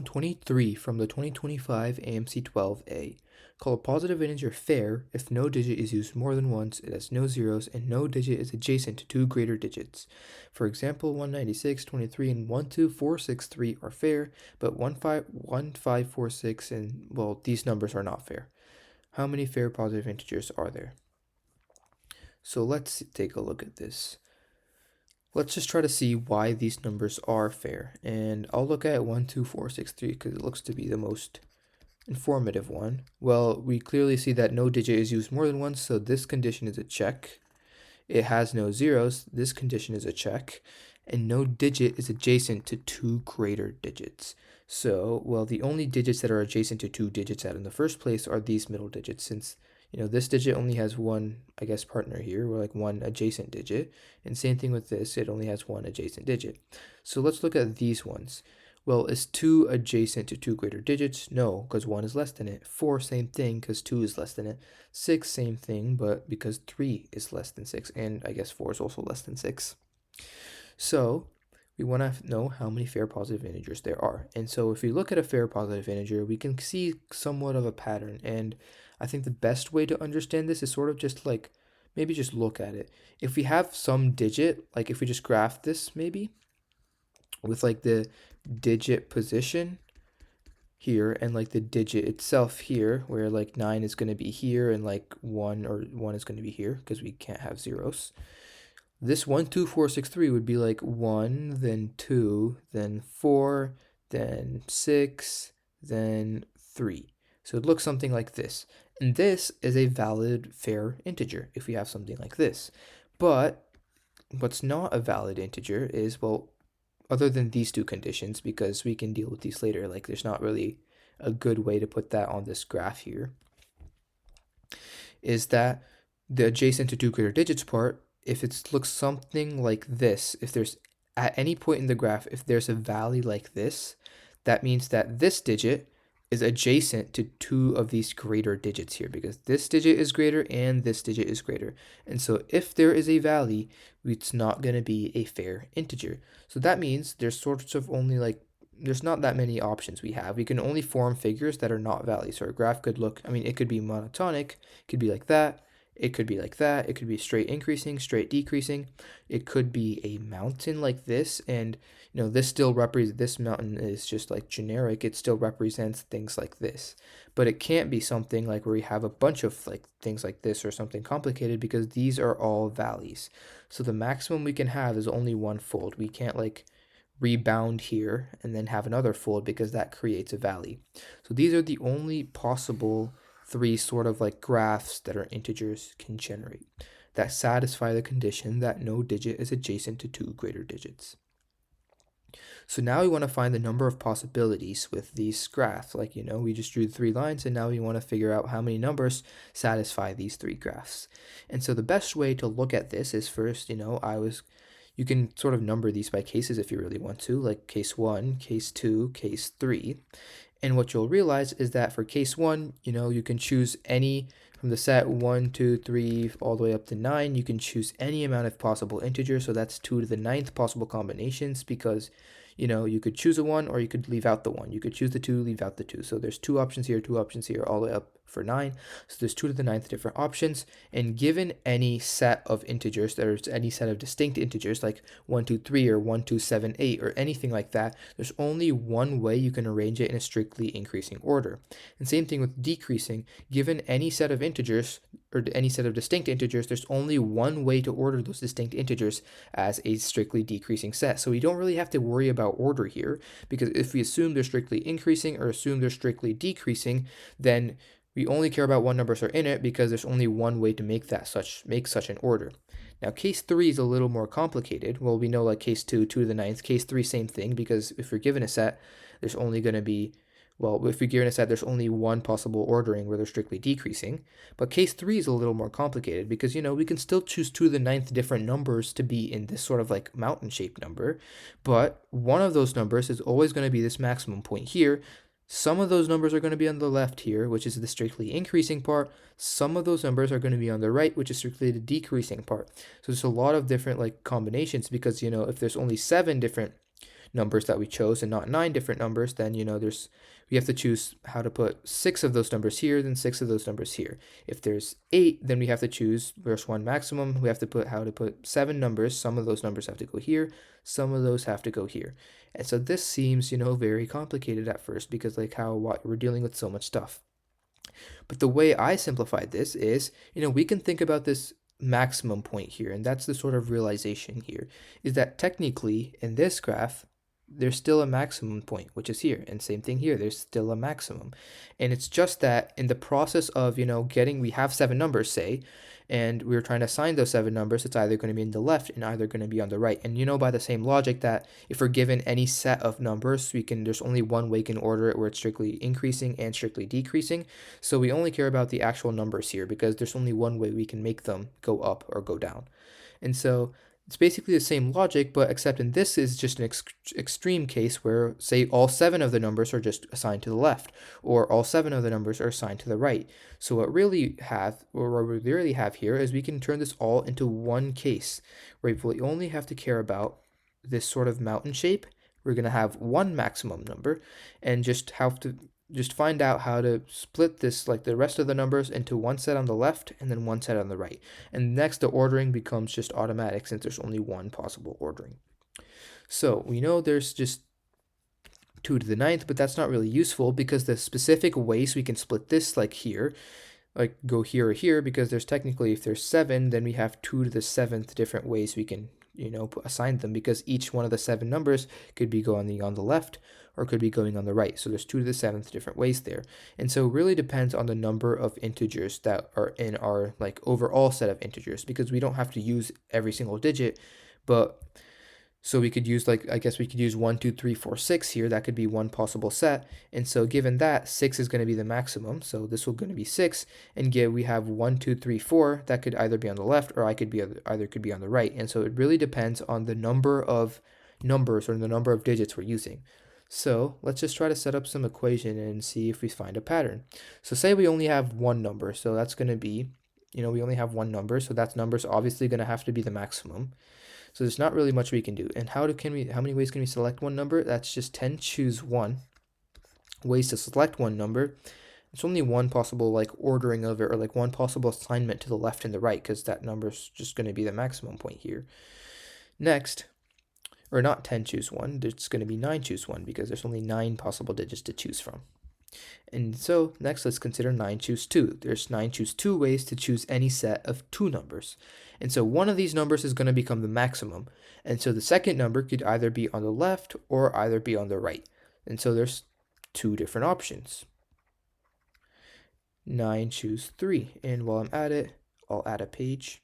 23 from the 2025 AMC 12A. Call a positive integer fair if no digit is used more than once, it has no zeros, and no digit is adjacent to two greater digits. For example, 196, 23, and 12463 are fair, but 1546 and, well, these numbers are not fair. How many fair positive integers are there? So let's take a look at this. Let's just try to see why these numbers are fair. And I'll look at 12463 because it looks to be the most informative one. Well, we clearly see that no digit is used more than once, so this condition is a check. It has no zeros, this condition is a check. And no digit is adjacent to two greater digits. So, well, the only digits that are adjacent to two digits out in the first place are these middle digits, since this digit only has one, I guess, partner here, or like one adjacent digit. And same thing with this, it only has one adjacent digit. So let's look at these ones. Well, is 2 adjacent to two greater digits? No, because 1 is less than it. 4, same thing, because 2 is less than it. 6, same thing, but because 3 is less than 6, and I guess 4 is also less than 6. So we want to know how many fair positive integers there are. And so if we look at a fair positive integer, we can see somewhat of a pattern. And I think the best way to understand this is sort of just like, maybe just look at it. If we have some digit, like if we just graph this maybe, with like the digit position here and like the digit itself here, where like 9 is going to be here and like 1 is going to be here because we can't have zeros. This 1, 2, 4, 6, 3 would be like 1, then 2, then 4, then 6, then 3. So it looks something like this. And this is a valid fair integer if we have something like this. But what's not a valid integer is, well, other than these two conditions, because we can deal with these later, like there's not really a good way to put that on this graph here, is that the adjacent to two greater digits part, if it looks something like this, if there's at any point in the graph, if there's a valley like this, that means that this digit is adjacent to two of these greater digits here, because this digit is greater and this digit is greater. And so if there is a valley, it's not going to be a fair integer. So that means there's sorts of only like, there's not that many options we have. We can only form figures that are not valleys. So our graph could look, I mean, it could be monotonic, it could be like that, it could be like that, it could be straight increasing, straight decreasing, it could be a mountain like this, and this still represents, this mountain is just like generic, it still represents things like this. But it can't be something like where we have a bunch of like things like this or something complicated, because these are all valleys. So the maximum we can have is only one fold. We can't like rebound here and then have another fold, because that creates a valley. So these are the only possible three sort of like graphs that our integers can generate that satisfy the condition that no digit is adjacent to two greater digits. So now we want to find the number of possibilities with these graphs. Like, we just drew 3 lines, and now we want to figure out how many numbers satisfy these 3 graphs. And so the best way to look at this is first, you can sort of number these by cases if you really want to, like case 1, case 2, case 3. And what you'll realize is that for case 1, you can choose any from the set 1, 2, 3, all the way up to 9. You can choose any amount of possible integers. So that's 2 to the 9th possible combinations, because you could choose a 1 or you could leave out the 1. You could choose the 2, leave out the 2. So there's 2 options here, all the way up for 9. So there's 2 to the 9th different options. And given any set of integers, there's any set of distinct integers like 1, 2, 3 or 1, 2, 7, 8 or anything like that, there's only one way you can arrange it in a strictly increasing order. And same thing with decreasing. Given any set of integers or any set of distinct integers, there's only one way to order those distinct integers as a strictly decreasing set. So we don't really have to worry about order here, because if we assume they're strictly increasing or assume they're strictly decreasing, then we only care about what numbers are in it, because there's only one way to make such an order. Now case 3 is a little more complicated. Well, we know like case 2, 2 to the 9th, case 3, same thing, because if we're given a set, there's only going to be, well, if we're given a set, there's only one possible ordering where they're strictly decreasing. But case 3 is a little more complicated, because, we can still choose 2 to the 9th different numbers to be in this sort of like mountain-shaped number. But one of those numbers is always going to be this maximum point here. Some of those numbers are going to be on the left here, which is the strictly increasing part. Some of those numbers are going to be on the right, which is strictly the decreasing part. So there's a lot of different like combinations, because, if there's only 7 different numbers that we chose and not 9 different numbers, then we have to choose how to put 6 of those numbers here, then 6 of those numbers here. If there's 8, then we have to choose, there's 1 maximum, we have to put how to put 7 numbers. Some of those numbers have to go here, some of those have to go here. And so this seems, very complicated at first, because like how we're dealing with so much stuff. But the way I simplified this is, we can think about this maximum point here, and that's the sort of realization here, is that technically in this graph, there's still a maximum point, which is here, and same thing here, there's still a maximum. And it's just that in the process of, we have 7 numbers, say, and we're trying to assign those 7 numbers, it's either going to be in the left and either going to be on the right. And by the same logic that if we're given any set of numbers, there's only one way we can order it, where it's strictly increasing and strictly decreasing. So we only care about the actual numbers here, because there's only one way we can make them go up or go down. And so it's basically the same logic, but except in this is just an extreme case where, say, all 7 of the numbers are just assigned to the left, or all 7 of the numbers are assigned to the right. So what we really have here is we can turn this all into one case, where we only have to care about this sort of mountain shape. We're going to have one maximum number, and just find out how to split this, like the rest of the numbers, into one set on the left and then one set on the right. And next, the ordering becomes just automatic, since there's only one possible ordering. So we know there's just 2 to the 9th, but that's not really useful, because the specific ways we can split this, like here, like go here or here, because there's technically, if there's 7, then we have 2 to the 7th different ways we can assign them, because each one of the 7 numbers could be going on the left or could be going on the right. So there's 2 to the 7th different ways there. And so it really depends on the number of integers that are in our like overall set of integers, because we don't have to use every single digit, but so we could use, I guess we could use 1, 2, 3, 4, 6 here. That could be one possible set. And so given that, 6 is going to be the maximum. So this will going to be 6. And we have 1, 2, 3, 4. That could either be on the left, or could be on the right. And so it really depends on the number of numbers, or the number of digits we're using. So let's just try to set up some equation and see if we find a pattern. So say we only have one number. So that's going to be, we only have one number. So that number's obviously going to have to be the maximum. So there's not really much we can do. And how many ways can we select one number? That's just 10 choose 1 ways to select one number. It's only one possible ordering of it, or one possible assignment to the left and the right, because that number's just going to be the maximum point here. Next, or not 10 choose 1, it's going to be 9 choose 1, because there's only 9 possible digits to choose from. And so next, let's consider 9 choose 2. There's 9 choose 2 ways to choose any set of 2 numbers. And so one of these numbers is going to become the maximum. And so the second number could either be on the left or either be on the right. And so there's 2 different options. 9 choose 3. And while I'm at it, I'll add a page.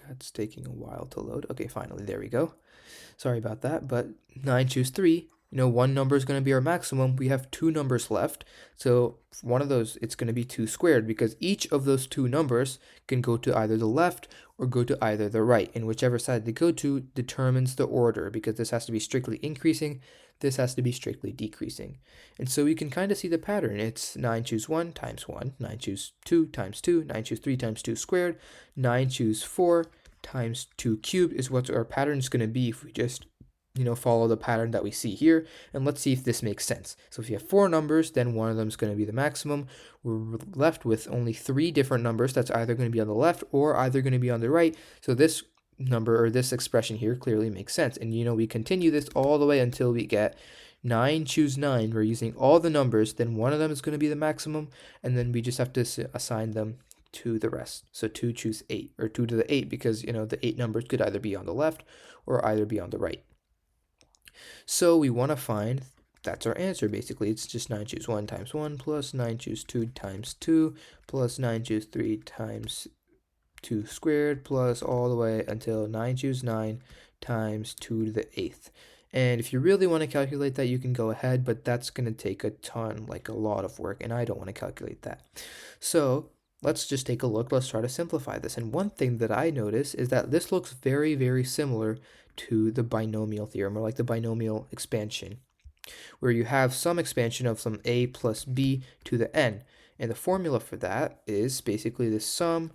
That's taking a while to load. Okay, finally, there we go. Sorry about that, but 9 choose 3. One number is going to be our maximum. We have 2 numbers left. So one of those, it's going to be 2 squared, because each of those 2 numbers can go to either the left or go to either the right. And whichever side they go to determines the order, because this has to be strictly increasing. This has to be strictly decreasing. And so we can kind of see the pattern. It's 9 choose 1 times 1, 9 choose 2 times 2, 9 choose 3 times 2 squared, 9 choose 4 times 2 cubed is what our pattern is going to be if we just follow the pattern that we see here. And let's see if this makes sense. So if you have 4 numbers, then one of them is going to be the maximum. We're left with only 3 different numbers that's either going to be on the left or either going to be on the right. So this number, or this expression here, clearly makes sense. And we continue this all the way until we get 9 choose 9. We're using all the numbers, then one of them is going to be the maximum, and then we just have to assign them to the rest. So 2 choose 8, or 2 to the 8, because the 8 numbers could either be on the left or either be on the right. So we want to find, that's our answer basically. It's just 9 choose 1 times 1 plus 9 choose 2 times 2 plus 9 choose 3 times 2 squared, plus all the way until 9 choose 9 times 2 to the 8th. And if you really want to calculate that, you can go ahead, but that's going to take a ton, a lot of work, and I don't want to calculate that. So let's just take a look. Let's try to simplify this. And one thing that I notice is that this looks very, very similar to the binomial theorem, or the binomial expansion, where you have some expansion of some a plus b to the n. And the formula for that is basically the sum.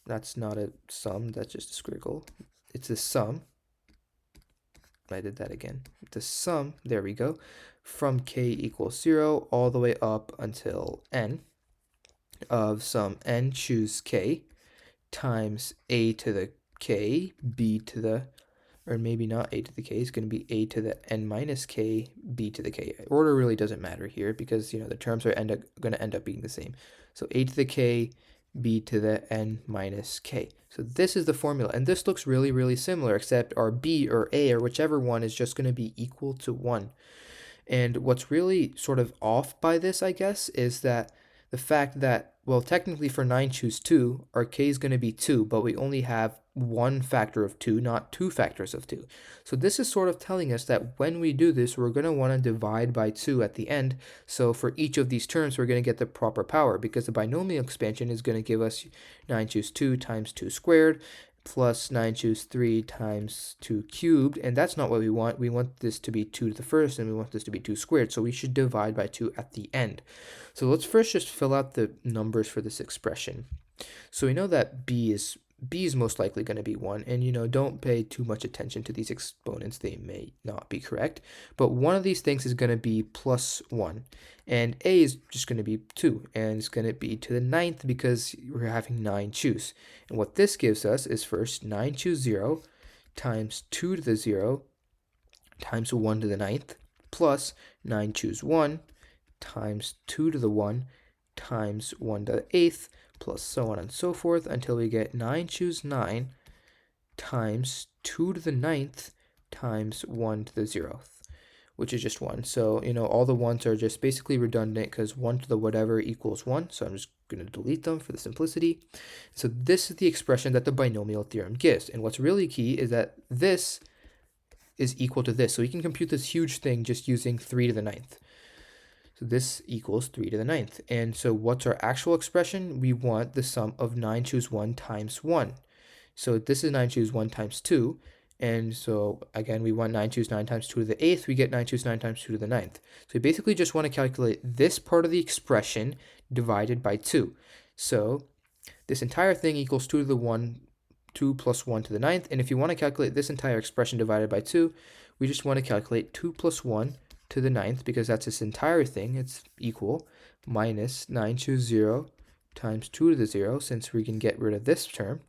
That's not a sum, that's just a squiggle. It's the sum. I did that again. The sum, there we go, from k equals 0 all the way up until n of some n choose k times a to the k, b to the, or maybe not a to the k, it's going to be a to the n minus k, b to the k. Order really doesn't matter here because, the terms are going to end up being the same. So a to the k, b to the n minus k. So this is the formula, and this looks really, really similar, except our b or a or whichever one is just going to be equal to 1. And what's really sort of off by this, I guess, is that the fact that, well, technically for 9 choose 2, our k is going to be 2, but we only have one factor of 2, not two factors of 2. So this is sort of telling us that when we do this, we're going to want to divide by 2 at the end. So for each of these terms, we're going to get the proper power, because the binomial expansion is going to give us 9 choose 2 times 2 squared, plus 9 choose 3 times 2 cubed, and that's not what we want. We want this to be 2 to the first, and we want this to be 2 squared, so we should divide by 2 at the end. So let's first just fill out the numbers for this expression. So we know that b is most likely going to be 1, and don't pay too much attention to these exponents. They may not be correct, but one of these things is going to be plus 1, and a is just going to be 2, and it's going to be to the 9th because we're having 9 choose. And what this gives us is first 9 choose 0 times 2 to the 0 times 1 to the 9th plus 9 choose 1 times 2 to the 1 times 1 to the 8th plus so on and so forth until we get 9 choose 9 times 2 to the 9th times 1 to the 0th, which is just 1. So, all the 1s are just basically redundant because 1 to the whatever equals 1. So I'm just going to delete them for the simplicity. So this is the expression that the binomial theorem gives. And what's really key is that this is equal to this. So we can compute this huge thing just using 3 to the 9th. So this equals 3 to the 9th. And so what's our actual expression? We want the sum of 9 choose 1 times 1. So this is 9 choose 1 times 2. And so again, we want 9 choose 9 times 2 to the 8th. We get 9 choose 9 times 2 to the 9th. So we basically just want to calculate this part of the expression divided by 2. So this entire thing equals 2 to the 1, 2 plus 1 to the 9th. And if you want to calculate this entire expression divided by 2, we just want to calculate 2 plus 1 to the 9th, because that's this entire thing, it's equal, minus 9 choose 0 times 2 to the 0, since we can get rid of this term.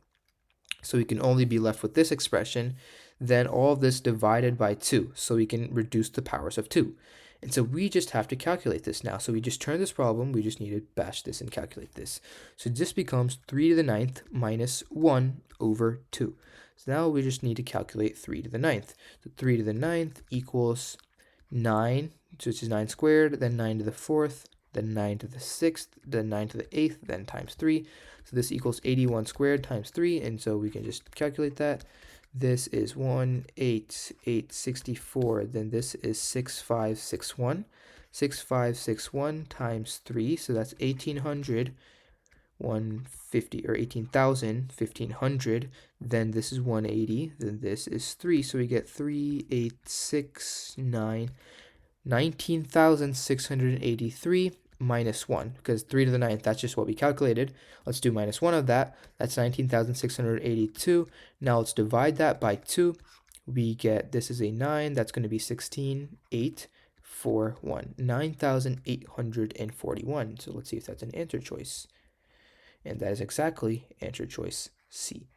So we can only be left with this expression, then all of this divided by 2, so we can reduce the powers of 2. And so we just have to calculate this now. So we just turn this problem, we just need to bash this and calculate this. So this becomes 3 to the 9th minus 1 over 2. So now we just need to calculate 3 to the 9th. So 3 to the 9th equals 9, which is 9 squared, then 9 to the 4th, then 9 to the 6th, then 9 to the 8th, then times 3. So this equals 81 squared times 3, and so we can just calculate that. This is 18864, then this is 6561. 6561 times 3, so that's 1800, 150, or 18,000, 1500, then this is 180, then this is 3, so we get 3869, 19,683 minus 1, because 3 to the 9th, that's just what we calculated. Let's do minus 1 of that. That's 19,682. Now let's divide that by 2. We get, this is a 9, that's going to be 16,841, 9,841. So let's see if that's an answer choice. And that is exactly answer choice C.